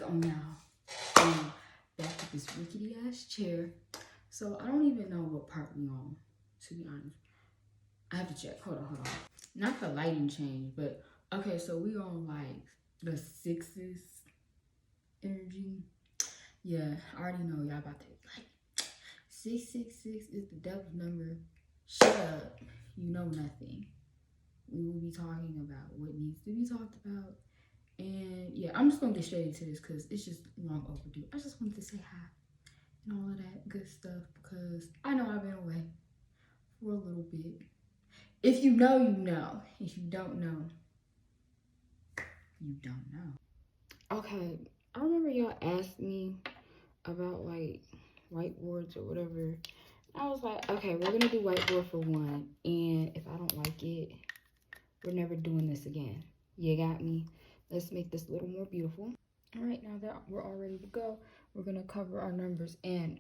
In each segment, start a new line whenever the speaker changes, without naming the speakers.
on now? Back to this rickety ass chair. So I don't even know what part we on, to be honest. I have to check. Hold on. Not the lighting change, but okay, so we on like the sixes energy. Yeah, I already know y'all about to like 666 is the devil's number. Shut up. You know nothing. We will be talking about what needs to be talked about. And yeah, I'm just gonna get straight into this because it's just long overdue. I just wanted to say hi and all of that good stuff because I know I've been away for a little bit. If you know, you know. If you don't know, you don't know. Okay, I remember y'all asked me about like whiteboards or whatever. I was like, okay, we're gonna do whiteboard for one, and if I don't like it, we're never doing this again. You got me? Let's make this a little more beautiful. All right, now that we're all ready to go, we're gonna cover our numbers and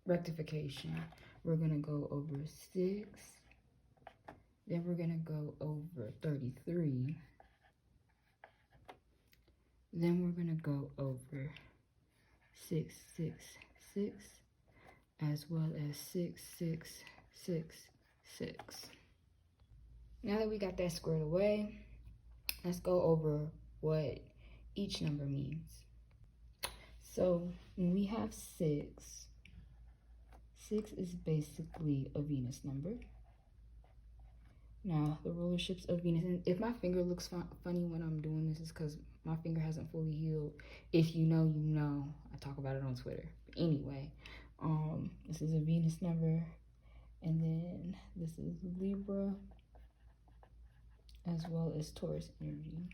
rectification. We're gonna go over 6, then we're gonna go over 33, then we're gonna go over 666, as well as 6666. Now that we got that squared away, let's go over what each number means. So when we have 6, 6 is basically a Venus number. Now the rulerships of Venus, and if my finger looks funny when I'm doing this, is because my finger hasn't fully healed. If you know, you know. I talk about it on Twitter. But anyway, this is a Venus number, and then this is Libra, as well as Taurus energy.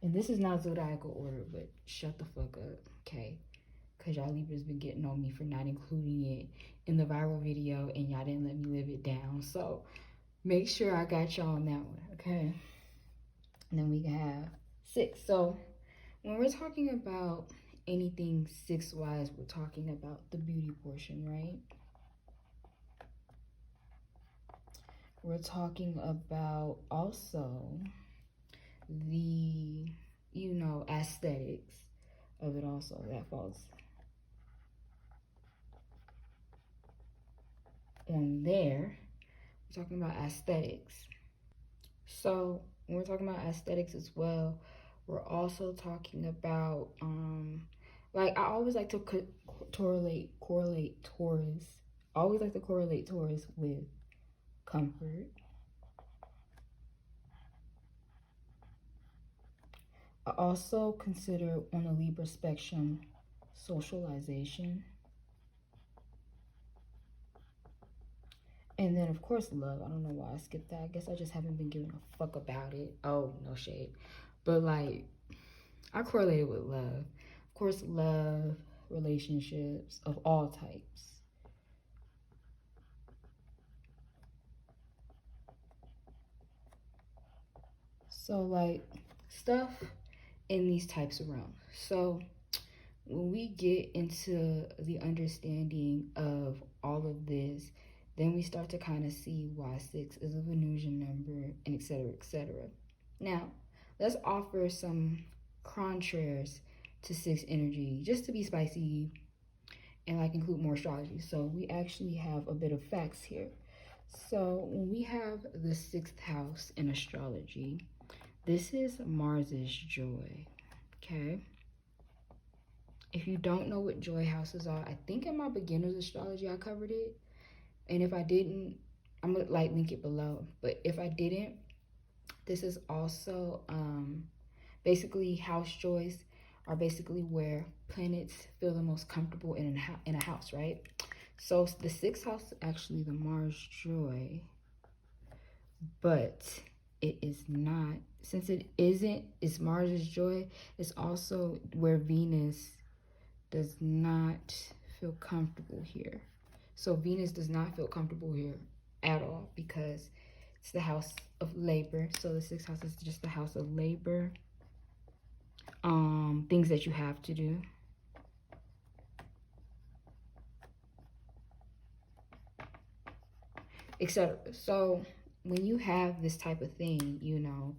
And this is not zodiacal order, but shut the fuck up, okay? Because y'all Libras been getting on me for not including it in the viral video, and y'all didn't let me live it down. So make sure I got y'all on that one, okay? And then we have 6. So when we're talking about anything 6-wise, we're talking about the beauty portion, right? We're talking about also the, you know, aesthetics of it also. That falls on there. We're talking about aesthetics. So when we're talking about aesthetics as well, we're also talking about, like, I always like to correlate Taurus. I always like to correlate Taurus with comfort. I also consider on the Libra spectrum socialization. And then, of course, love. I don't know why I skipped that. I guess I just haven't been giving a fuck about it. Oh, no shade. But, like, I correlate it with love. Of course, love, relationships of all types. So, like, stuff in these types of realms. So, when we get into the understanding of all of this, then we start to kind of see why 6 is a Venusian number, and etc., etc. Now, let's offer some contraries to 6 energy, just to be spicy and like include more astrology. So we actually have a bit of facts here. So when we have the 6th house in astrology, this is Mars's joy, okay? If you don't know what joy houses are, I think in my beginner's astrology I covered it. And if I didn't, I'm gonna like link it below. But if I didn't, this is also basically house joys are basically where planets feel the most comfortable in a house, right? So the 6th house is actually the Mars joy, but it is not, since it isn't, it's Mars's joy, it's also where Venus does not feel comfortable here. So Venus does not feel comfortable here at all because it's the house of labor. So the 6th house is just the house of labor, things that you have to do. Etc. So when you have this type of thing, you know,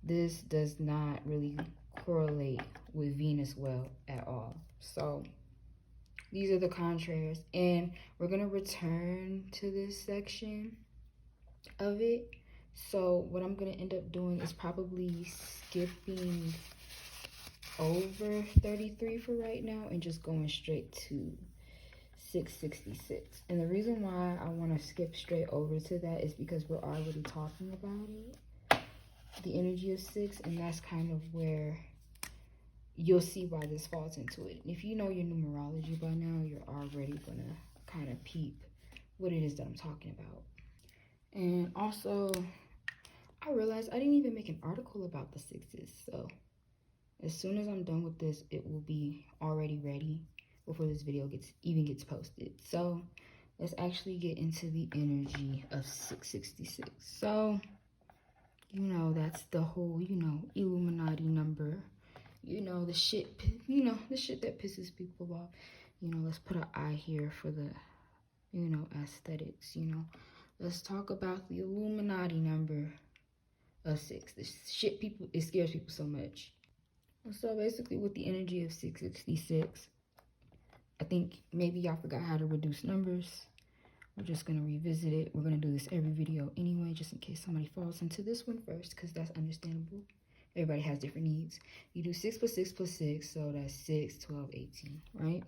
this does not really correlate with Venus well at all. So these are the contraries, and we're going to return to this section of it. So what I'm going to end up doing is probably skipping over 33 for right now and just going straight to 666. And the reason why I want to skip straight over to that is because we're already talking about it, the energy of 6, and that's kind of where you'll see why this falls into it. If you know your numerology by now, you're already gonna kind of peep what it is that I'm talking about. And also, I realized I didn't even make an article about the 6s, so as soon as I'm done with this, it will be already ready before this video gets posted. So let's actually get into the energy of 666. So, you know, that's the whole, you know, Illuminati number. You know, the shit that pisses people off. You know, let's put an eye here for the, you know, aesthetics, you know. Let's talk about the Illuminati number of 6. This shit it scares people so much. So basically with the energy of 666, I think maybe y'all forgot how to reduce numbers. We're just going to revisit it. We're going to do this every video anyway, just in case somebody falls into this one first, because that's understandable. Everybody has different needs. You do 6 plus 6 plus 6, so that's 6, 12, 18, right?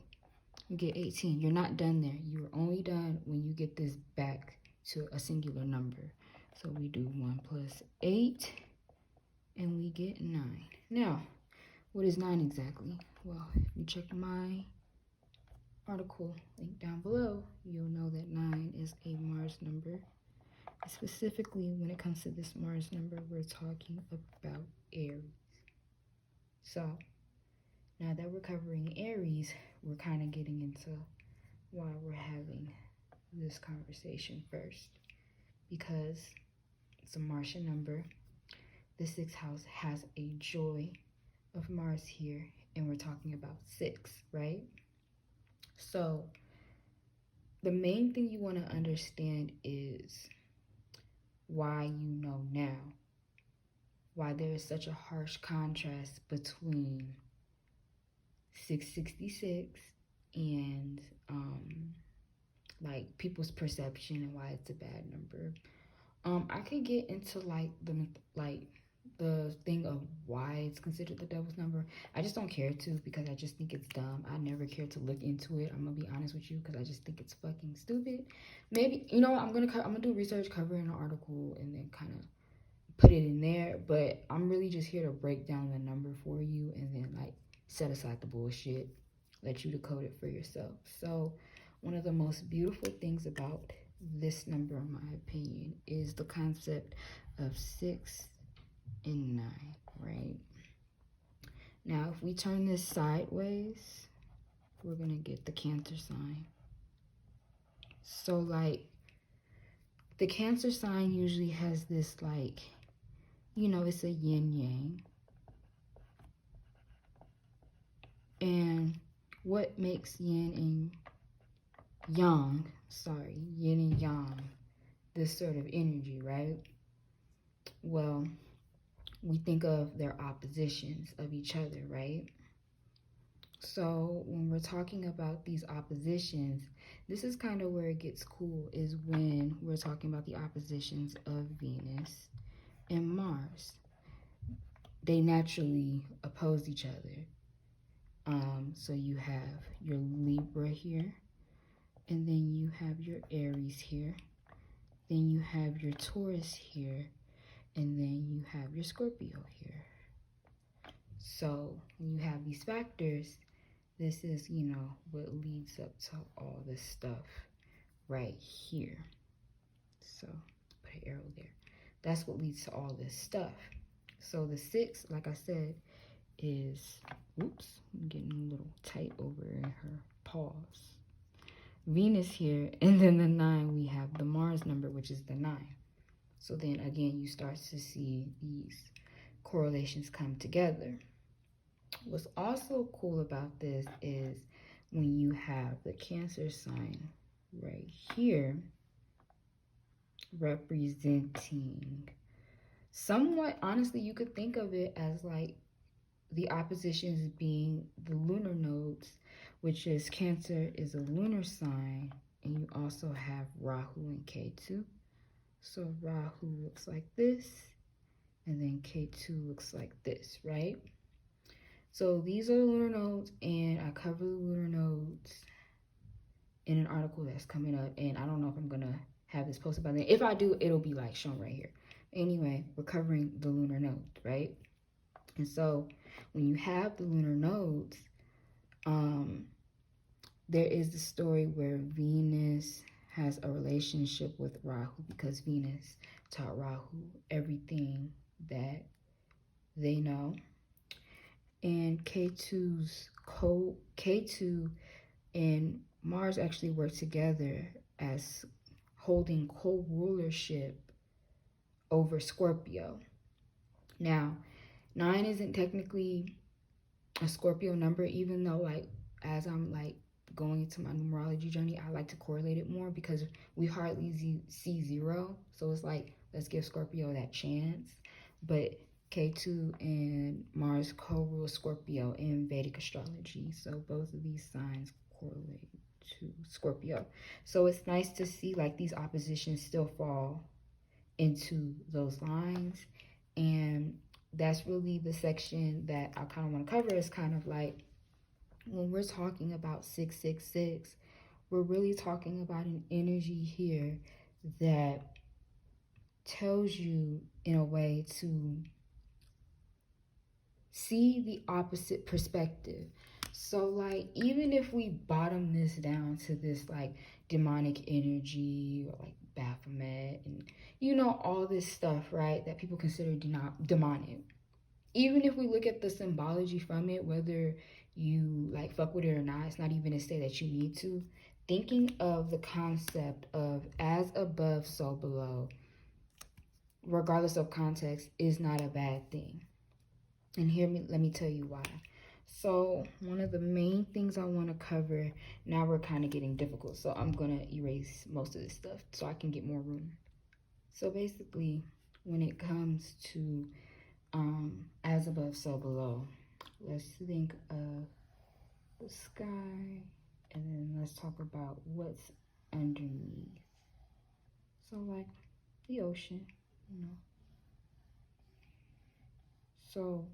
You get 18. You're not done there. You're only done when you get this back to a singular number. So we do 1 plus 8, and we get 9. Now, what is 9 exactly? Well, if you check my article link down below, you'll know that 9 is a Mars number. Specifically, when it comes to this Mars number, we're talking about Aries. So, now that we're covering Aries, we're kind of getting into why we're having this conversation first. Because it's a Martian number. The 6th house has a joy of Mars here, and we're talking about 6, right? So, the main thing you want to understand is why you know now, why there is such a harsh contrast between 666 and like people's perception and why it's a bad number. I could get into like the thing of why it's considered the devil's number. I just don't care to, because I just think it's dumb. I never care to look into it. I'm gonna be honest with you, because I just think it's fucking stupid. Maybe, you know, I'm gonna do research, cover an article, and then kind of put it in there. But I'm really just here to break down the number for you, and then like set aside the bullshit, let you decode it for yourself. So one of the most beautiful things about this number, in my opinion, is the concept of 6 and 9, right? Now, if we turn this sideways, we're gonna get the Cancer sign. So, like, the Cancer sign usually has this, like, you know, it's a yin-yang. And what makes yin and yang, this sort of energy, right? Well, we think of their oppositions of each other, right? So when we're talking about these oppositions, this is kind of where it gets cool, is when we're talking about the oppositions of Venus and Mars. They naturally oppose each other. So you have your Libra here, and then you have your Aries here, then you have your Taurus here, and then you have your Scorpio here. So when you have these factors, this is, you know, what leads up to all this stuff right here. So put an arrow there. That's what leads to all this stuff. So the 6, like I said, is, oops, I'm getting a little tight over in her paws. Venus here, and then the 9, we have the Mars number, which is the 9. So then again, you start to see these correlations come together. What's also cool about this is when you have the Cancer sign right here representing somewhat, honestly, you could think of it as like the oppositions being the lunar nodes, which is Cancer is a lunar sign, and you also have Rahu and Ketu. So Rahu looks like this, and then Ketu looks like this, right? So these are the lunar nodes, and I cover the lunar nodes in an article that's coming up, and I don't know if I'm gonna have this posted by then. If I do, it'll be like shown right here. Anyway, we're covering the lunar nodes, right? And so when you have the lunar nodes, there is the story where Venus has a relationship with Rahu because Venus taught Rahu everything that they know. And K2 and Mars actually work together as holding co-rulership over Scorpio. Now, 9 isn't technically a Scorpio number, even though like as I'm like going into my numerology journey, I like to correlate it more because we hardly see 0. So it's like, let's give Scorpio that chance. But K2 and Mars co-rule Scorpio in Vedic astrology. So both of these signs correlate to Scorpio. So it's nice to see like these oppositions still fall into those lines. And that's really the section that I kind of want to cover, is kind of like when we're talking about 666, we're really talking about an energy here that tells you in a way to see the opposite perspective. So like, even if we bottom this down to this like demonic energy or like Baphomet and you know all this stuff, right, that people consider demonic, even if we look at the symbology from it, whether you like fuck with it or not, it's not even to say that you need to. Thinking of the concept of as above, so below, regardless of context, is not a bad thing. And let me tell you why. So one of the main things I want to cover, now we're kind of getting difficult, so I'm going to erase most of this stuff so I can get more room. So basically, when it comes to as above, so below, let's think of the sky, and then let's talk about what's underneath. So like the ocean, you know. So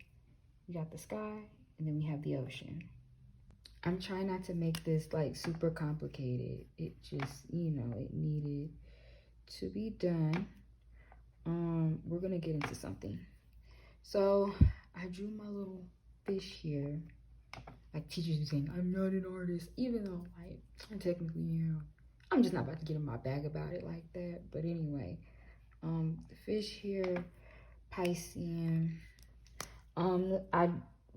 we got the sky, and then we have the ocean. I'm trying not to make this like super complicated. It just, you know, it needed to be done. We're gonna get into something. So I drew my little fish here. Like teachers be saying, I'm not an artist, even though like I technically am. I'm just not about to get in my bag about it like that. But anyway, the fish here, Piscean. I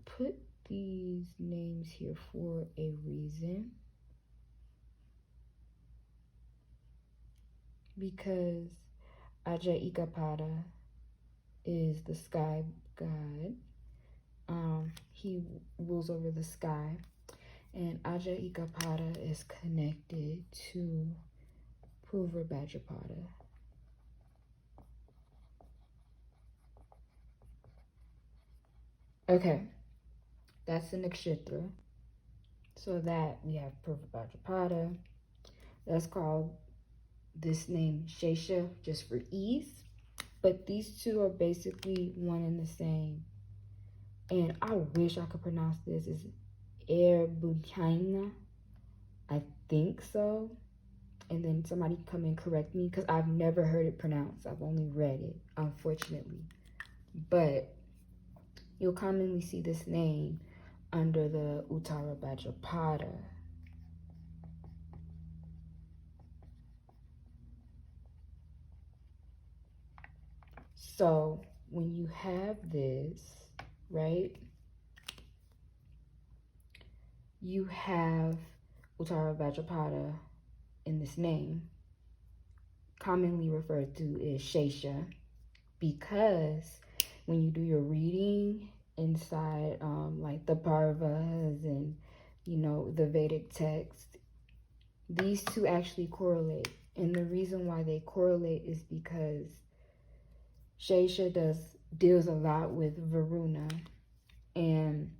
put these names here for a reason, because Aja Ikapada is the sky god. He rules over the sky, and Aja Ikapada is connected to Purva Bhadrapada. Okay, that's the nakshatra. So that we have Purva Bhadrapada. That's called this name Shesha just for ease. But these two are basically one and the same. And I wish I could pronounce this. It's Erbuchaina. I think so. And then somebody come and correct me because I've never heard it pronounced. I've only read it, unfortunately. But you'll commonly see this name under the Uttara Bhadrapada. So when you have this, right, you have Uttara Bhadrapada in this name, commonly referred to as Shesha, because when you do your reading inside like the Parvas and, you know, the Vedic text, these two actually correlate. And the reason why they correlate is because Shesha deals a lot with Varuna, And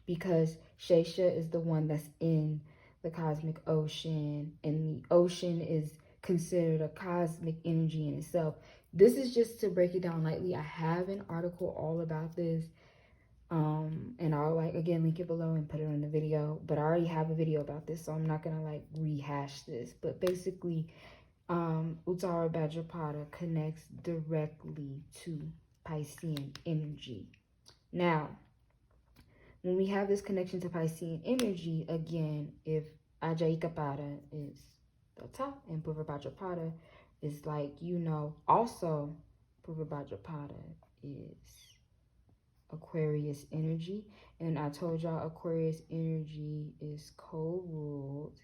because Shesha is the one that's in the cosmic ocean, and the ocean is considered a cosmic energy in itself. This is just to break it down lightly. I have an article all about this, and I'll like again link it below and put it in the video, but I already have a video about this, so I'm not gonna like rehash this. But basically, Uttara Bhadrapada connects directly to Piscean energy. Now, when we have this connection to Piscean energy, again, if Ajaikapada is the top and Purva Bhadrapada is like, you know, also Purva Bhadrapada is Aquarius energy. And I told y'all Aquarius energy is co-ruled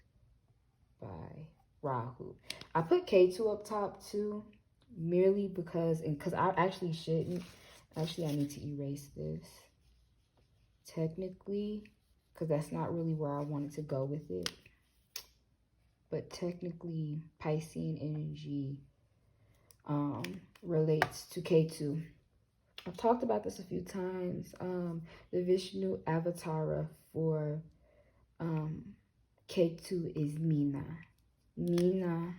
by Rahu. I put K2 up top too, merely because, and because I actually shouldn't. Actually, I need to erase this. Technically, because that's not really where I wanted to go with it. But technically, Piscean energy relates to K2. I've talked about this a few times. The Vishnu avatara for K2 is Meena. Meena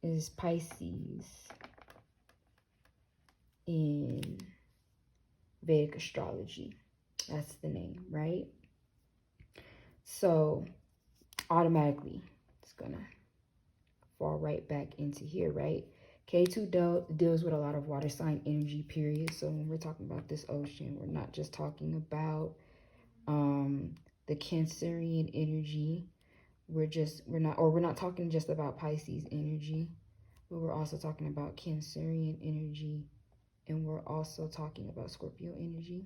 is Pisces in Vedic astrology. That's the name, right? So automatically it's gonna fall right back into here, right? K2 deals with a lot of water sign energy, period. So when we're talking about this ocean, we're not just talking about the Cancerian energy. We're not talking just about Pisces energy, but we're also talking about Cancerian energy, and we're also talking about Scorpio energy.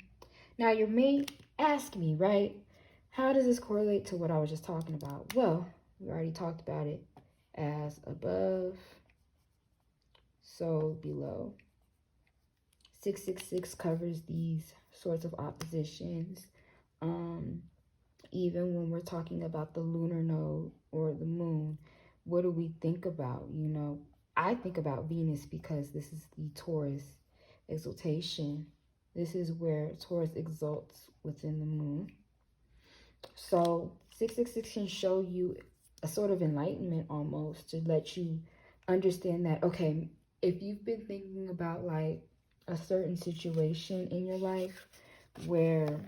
Now you may ask me, right, how does this correlate to what I was just talking about? Well, we already talked about it. As above, so below. 666 covers these sorts of oppositions. Even when we're talking about the lunar node or the moon, what do we think about? You know, I think about Venus because this is the Taurus exaltation. This is where Taurus exalts within the moon. So 666 can show you a sort of enlightenment almost, to let you understand that, okay, if you've been thinking about like a certain situation in your life where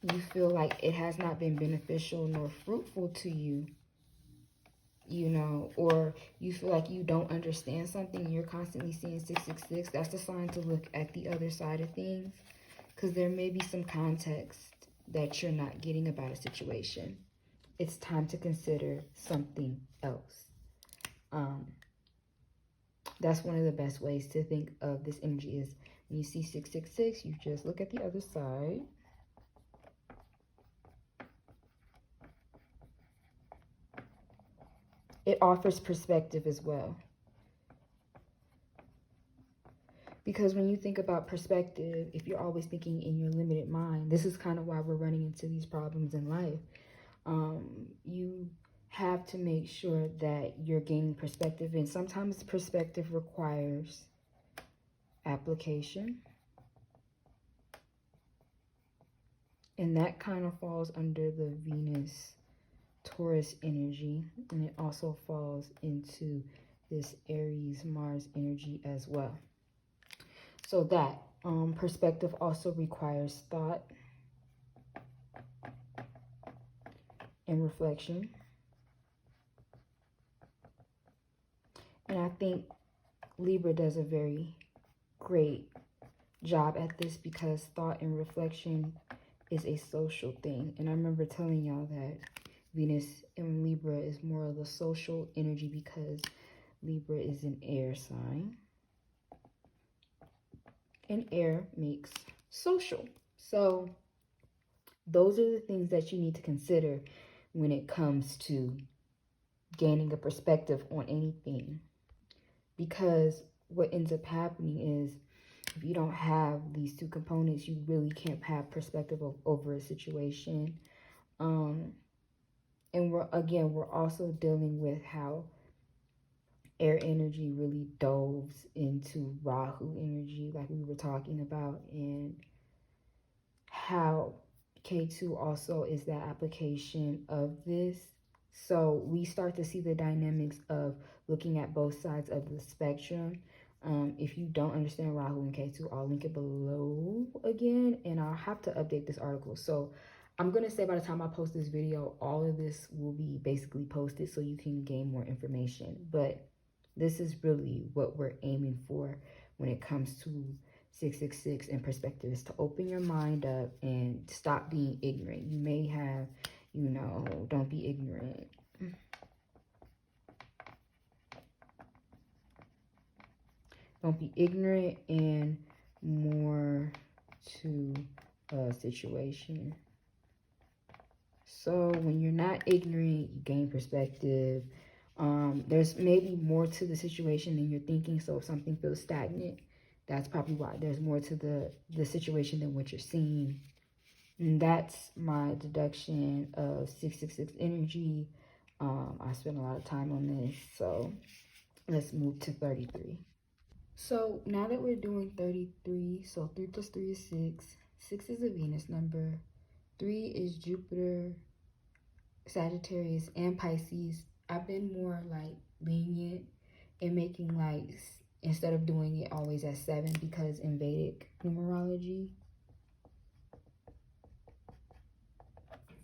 you feel like it has not been beneficial nor fruitful to you, you know, or you feel like you don't understand something and you're constantly seeing 666, that's the sign to look at the other side of things, because there may be some context that you're not getting about a situation. It's time to consider something else. That's one of the best ways to think of this energy is when you see 666, you just look at the other side. It offers perspective as well. Because when you think about perspective, if you're always thinking in your limited mind, this is kind of why we're running into these problems in life. You have to make sure that you're gaining perspective, and sometimes perspective requires application, and that kind of falls under the Venus Taurus energy, and it also falls into this Aries Mars energy as well. So that perspective also requires thought and reflection. And I think Libra does a very great job at this, because thought and reflection is a social thing. And I remember telling y'all that Venus in Libra is more of the social energy because Libra is an air sign. And air makes social. So those are the things that you need to consider when it comes to gaining a perspective on anything. Because what ends up happening is, if you don't have these two components, you really can't have perspective over a situation. And we're also dealing with how air energy really dove into Rahu energy, like we were talking about, and how K2 also is that application of this. So we start to see the dynamics of looking at both sides of the spectrum. If you don't understand Rahu and K2, I'll link it below again, and I'll have to update this article. So I'm going to say by the time I post this video, all of this will be basically posted so you can gain more information. But this is really what we're aiming for when it comes to 666 and perspective, is to open your mind up and stop being ignorant. You may have, don't be ignorant. Don't be ignorant, and more to a situation. So when you're not ignorant, you gain perspective. There's maybe more to the situation than you're thinking. So if something feels stagnant, that's probably why. There's more to the situation than what you're seeing. And that's my deduction of 666 energy. I spent a lot of time on this. So let's move to 33. So now that we're doing 33, so 3 plus 3 is 6. 6 is a Venus number. 3 is Jupiter, Sagittarius, and Pisces. I've been more like lenient in making like, instead of doing it always at 7, because in Vedic numerology,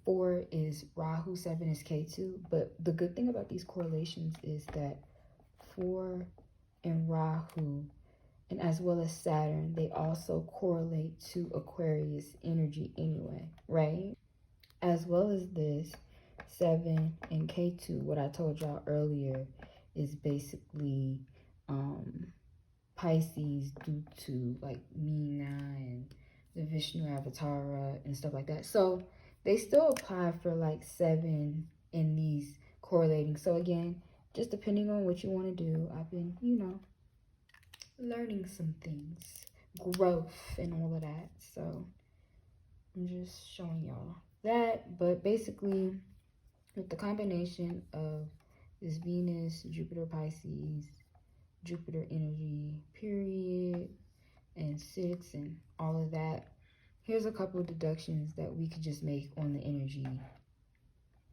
4 is Rahu, 7 is K2. But the good thing about these correlations is that 4 and Rahu, and as well as Saturn, they also correlate to Aquarius energy anyway, right? As well as this, 7 and K2, what I told y'all earlier, is basically Pisces due to like Meena and the Vishnu Avatara and stuff like that. So they still apply for like 7 in these correlating. So again, just depending on what you want to do, I've been, learning some things, growth and all of that. So I'm just showing y'all that. But basically, with the combination of this Venus, Jupiter, Pisces, Jupiter energy, period, and 6 and all of that, here's a couple of deductions that we could just make on the energy,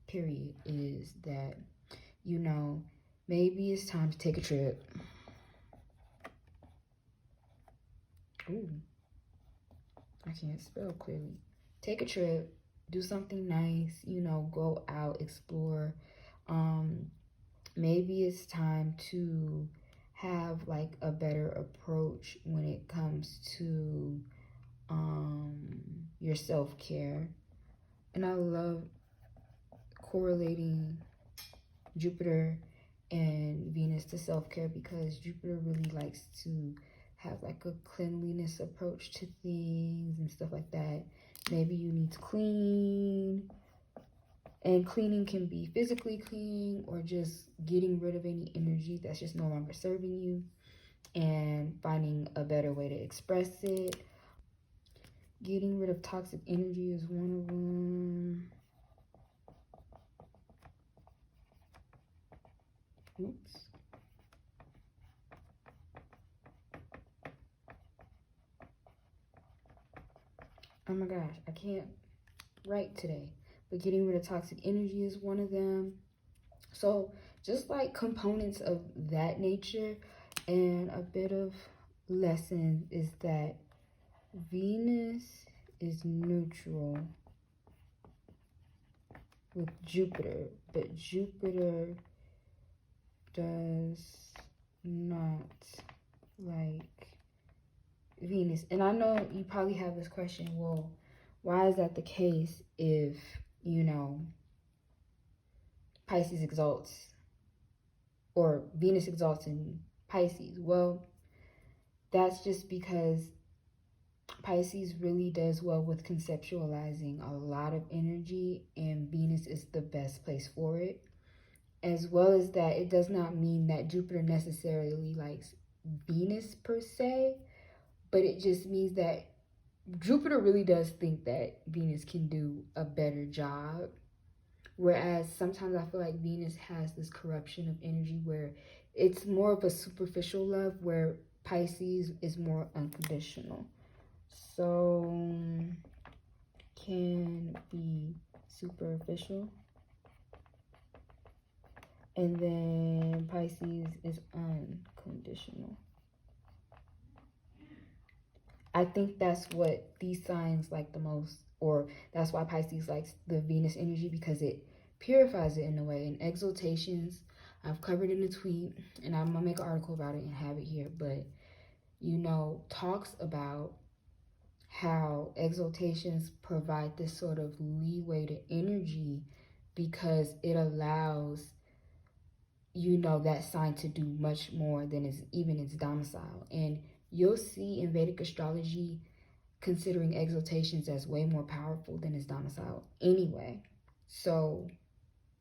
period, is that, maybe it's time to take a trip. Ooh, I can't spell clearly. Take a trip, do something nice, go out, explore. Maybe it's time to have like a better approach when it comes to your self-care. And I love correlating Jupiter and Venus to self-care, because Jupiter really likes to have like a cleanliness approach to things and stuff like that. Maybe you need to clean, and cleaning can be physically clean or just getting rid of any energy that's just no longer serving you and finding a better way to express it. Getting rid of toxic energy is one of them. Oops. Oh my gosh, I can't write today. But getting rid of toxic energy is one of them. So just like components of that nature. And a bit of lesson is that Venus is neutral with Jupiter, but Jupiter does not like Venus. And I know you probably have this question, well, why is that the case if, Pisces exalts, or Venus exalts in Pisces? Well, that's just because Pisces really does well with conceptualizing a lot of energy, and Venus is the best place for it. As well as that, it does not mean that Jupiter necessarily likes Venus per se, but it just means that Jupiter really does think that Venus can do a better job. Whereas sometimes I feel like Venus has this corruption of energy where it's more of a superficial love, where Pisces is more unconditional. So can be superficial, and then Pisces is unconditional. I think that's what these signs like the most, or that's why Pisces likes the Venus energy, because it purifies it in a way. And exaltations, I've covered in a tweet, and I'm gonna make an article about it and have it here, but you know, talks about how exaltations provide this sort of leeway to energy, because it allows, you know, that sign to do much more than is even its domicile. And you'll see in Vedic astrology considering exaltations as way more powerful than its domicile anyway. So,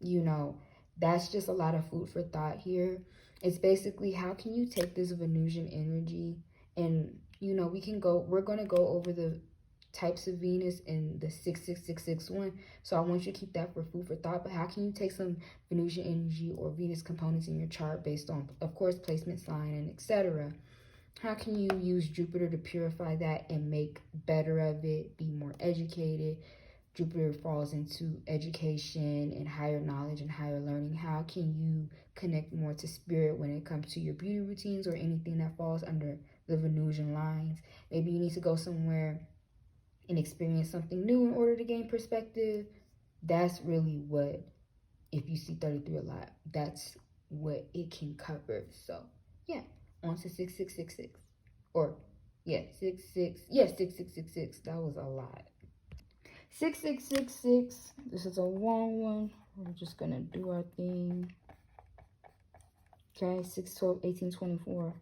you know, that's just a lot of food for thought here. It's basically, how can you take this Venusian energy, and, you know, we're going to go over the types of Venus in the 66661. So I want you to keep that for food for thought. But how can you take some Venusian energy or Venus components in your chart based on, of course, placement sign and etc.? How can you use Jupiter to purify that and make better of it, be more educated? Jupiter falls into education and higher knowledge and higher learning. How can you connect more to spirit when it comes to your beauty routines or anything that falls under the Venusian lines? Maybe you need to go somewhere and experience something new in order to gain perspective. That's really what, if you see 33 a lot, that's what it can cover. So yeah, on to 6666, or yeah, 6666. That was a lot. 6666, this is a long one. We're just gonna do our thing. Okay, 6 12 18 24.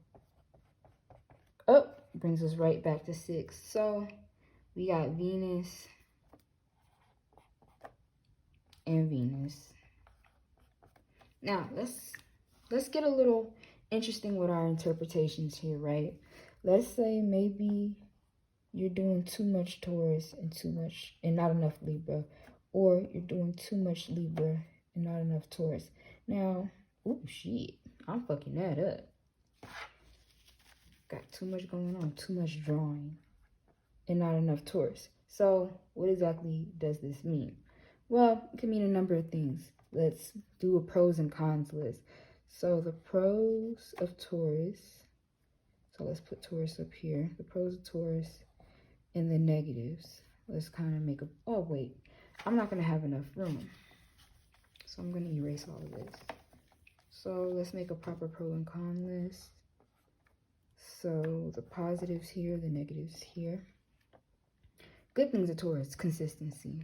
Oh, brings us right back to 6. So we got Venus and Venus. Now let's get a little interesting with our interpretations here, right? Let's say maybe you're doing too much Taurus and not enough Libra, or you're doing too much Libra and not enough Taurus. Now, oh shit, I'm fucking that up. Got too much going on, too much drawing, and not enough Taurus. So what exactly does this mean? Well, it can mean a number of things. Let's do a pros and cons list. So the pros of Taurus, so let's put Taurus up here. The pros of Taurus and the negatives. Let's kind of make a, oh wait, I'm not going to have enough room. So I'm going to erase all of this. So let's make a proper pro and con list. So the positives here, the negatives here. Good things of Taurus, consistency.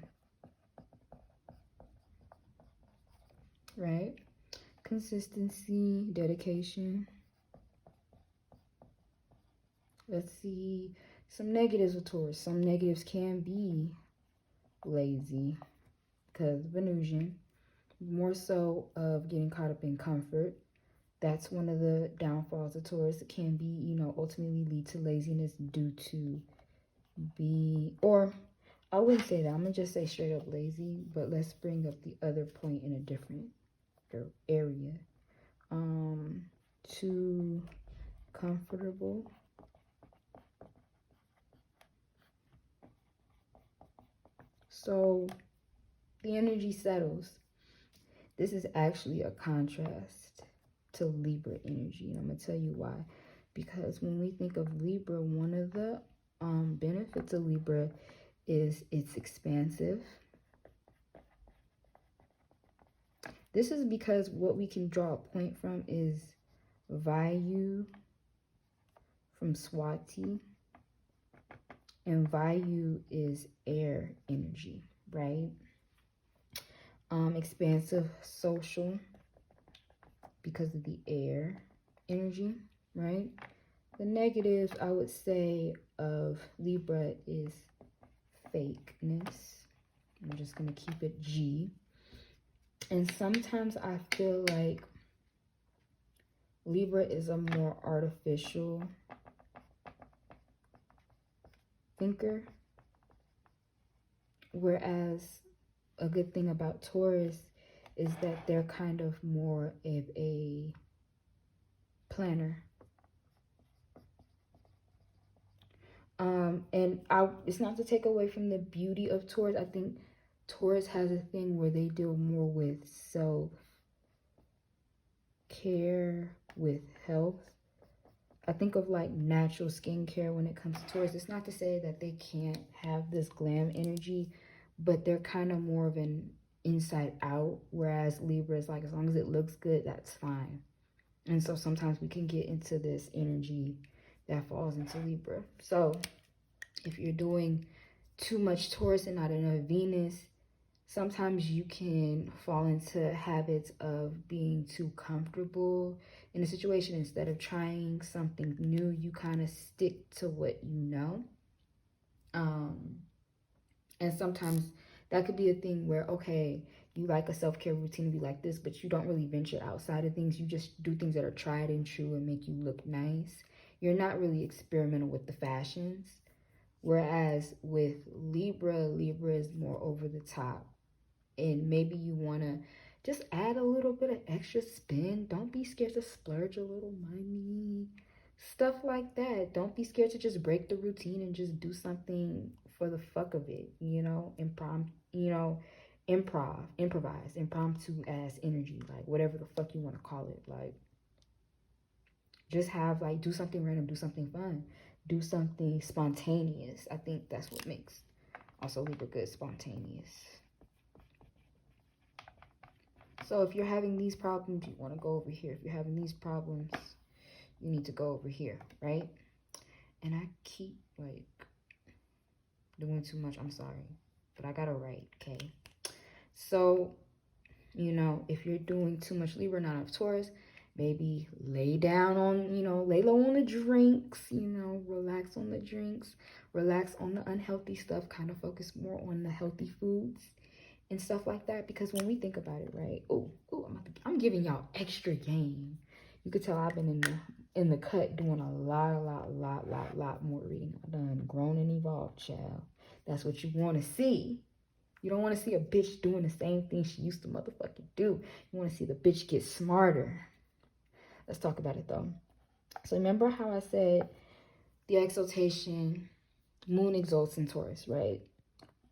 Right? Consistency, dedication. Let's see some negatives of Taurus. Some negatives can be lazy, because Venusian, more so of getting caught up in comfort. That's one of the downfalls of Taurus. It can be, you know, ultimately lead to laziness due to or I wouldn't say that. I'm going to just say straight up lazy, but let's bring up the other point in a different area. Too comfortable. So the energy settles. This is actually a contrast to Libra energy, and I'm going to tell you why. Because when we think of Libra, one of the benefits of Libra is it's expansive. This is because what we can draw a point from is Vayu from Swati, and Vayu is air energy, right? Expansive, social, because of the air energy, right? The negative, I would say, of Libra is fakeness. I'm just going to keep it G. And sometimes I feel like Libra is a more artificial thinker, whereas a good thing about Taurus is that they're kind of more of a planner. And it's not to take away from the beauty of Taurus. I think Taurus has a thing where they deal more with self-care, with health. I think of like natural skincare when it comes to Taurus. It's not to say that they can't have this glam energy, but they're kind of more of an inside out, whereas Libra is like, as long as it looks good, that's fine. And so sometimes we can get into this energy that falls into Libra. So if you're doing too much Taurus and not enough Venus, sometimes you can fall into habits of being too comfortable in a situation. Instead of trying something new, you kind of stick to what you know. And sometimes that could be a thing where, okay, you like a self-care routine to be like this, but you don't really venture outside of things. You just do things that are tried and true and make you look nice. You're not really experimental with the fashions. Whereas with Libra is more over the top. And maybe you want to just add a little bit of extra spin. Don't be scared to splurge a little money. Stuff like that. Don't be scared to just break the routine and just do something for the fuck of it. Improvise, impromptu ass energy. Like, whatever the fuck you want to call it. Like, just have, like, do something random, do something fun. Do something spontaneous. I think that's what makes also Libra good, spontaneous. So if you're having these problems, you want to go over here. If you're having these problems, you need to go over here, right? And I keep, like, doing too much. I'm sorry. But I got to write, okay? So, if you're doing too much Libra, not enough Taurus, maybe lay down on, lay low on the drinks, relax on the drinks, relax on the unhealthy stuff, kind of focus more on the healthy foods and stuff like that. Because when we think about it, right? I'm giving y'all extra game. You could tell I've been in the cut doing a lot more reading. I've done grown and evolved, child. That's what you want to see. You don't want to see a bitch doing the same thing she used to motherfucking do. You want to see the bitch get smarter. Let's talk about it though. So remember how I said the exaltation, moon exalts in Taurus, right?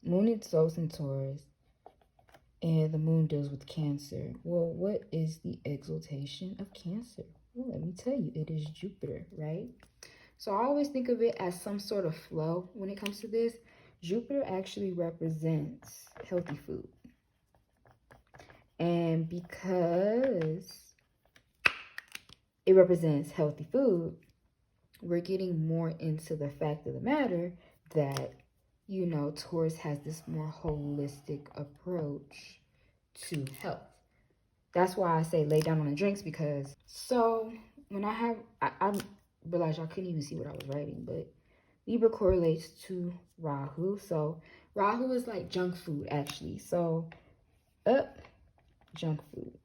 Moon exalts in Taurus and the moon deals with Cancer. Well, what is the exaltation of Cancer? Well, let me tell you, it is Jupiter, right? So I always think of it as some sort of flow when it comes to this. Jupiter actually represents healthy food. And because it represents healthy food, we're getting more into the fact of the matter that, Taurus has this more holistic approach to health. That's why I say lay down on the drinks, because when I realized y'all couldn't even see what I was writing, but Libra correlates to Rahu. So Rahu is like junk food, actually. So junk food.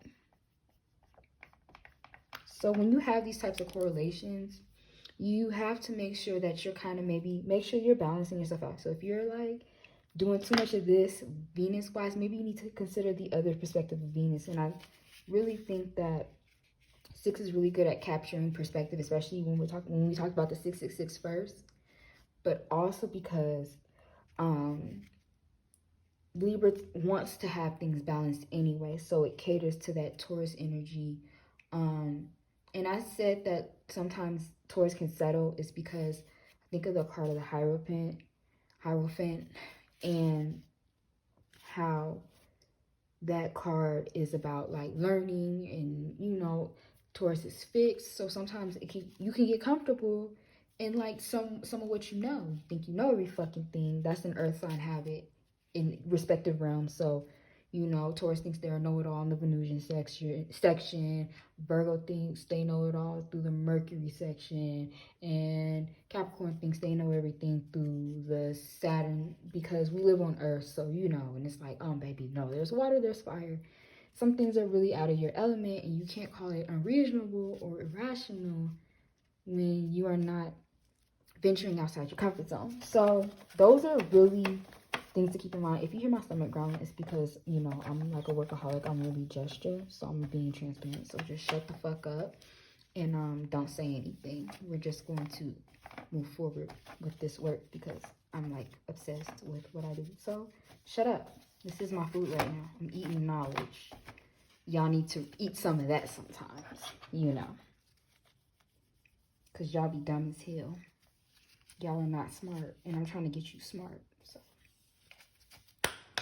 So when you have these types of correlations, you have to make sure that you're kind of make sure you're balancing yourself out. So if you're like doing too much of this Venus wise, maybe you need to consider the other perspective of Venus. And I really think that 6 is really good at capturing perspective, especially when we talk about the 666 first, but also because Libra wants to have things balanced anyway, so it caters to that Taurus energy. And I said that sometimes Taurus can settle is because I think of the card of the Hierophant, and how that card is about like learning, and Taurus is fixed. So sometimes you can get comfortable in like some of what you know. You think you know every fucking thing. That's an earth sign habit in respective realms. So Taurus thinks they're a know-it-all in the Venusian section. Virgo thinks they know it all through the Mercury section. And Capricorn thinks they know everything through the Saturn, because we live on Earth. So, and it's like, baby, no, there's water, there's fire. Some things are really out of your element, and you can't call it unreasonable or irrational when you are not venturing outside your comfort zone. So those are really things to keep in mind. If you hear my stomach growling, it's because, I'm like a workaholic. I'm really gesture, so I'm being transparent. So just shut the fuck up and don't say anything. We're just going to move forward with this work because I'm like obsessed with what I do. So shut up. This is my food right now. I'm eating knowledge. Y'all need to eat some of that sometimes, you know, because y'all be dumb as hell. Y'all are not smart, and I'm trying to get you smart. So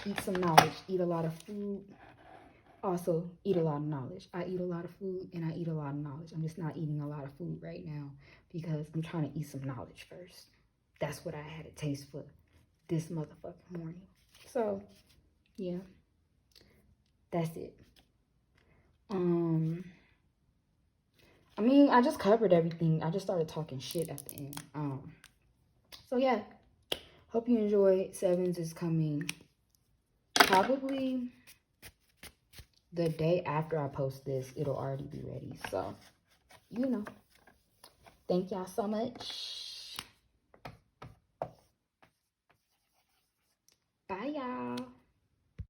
eat some knowledge. Eat a lot of food. Also, eat a lot of knowledge. I eat a lot of food, and I eat a lot of knowledge. I'm just not eating a lot of food right now because I'm trying to eat some knowledge first. That's what I had a taste for this motherfucking morning. So, yeah, that's it. I mean, I just covered everything. I just started talking shit at the end. So yeah, hope you enjoyed. Sevens is coming probably the day after I post this. It'll already be ready. So, you know, thank y'all so much.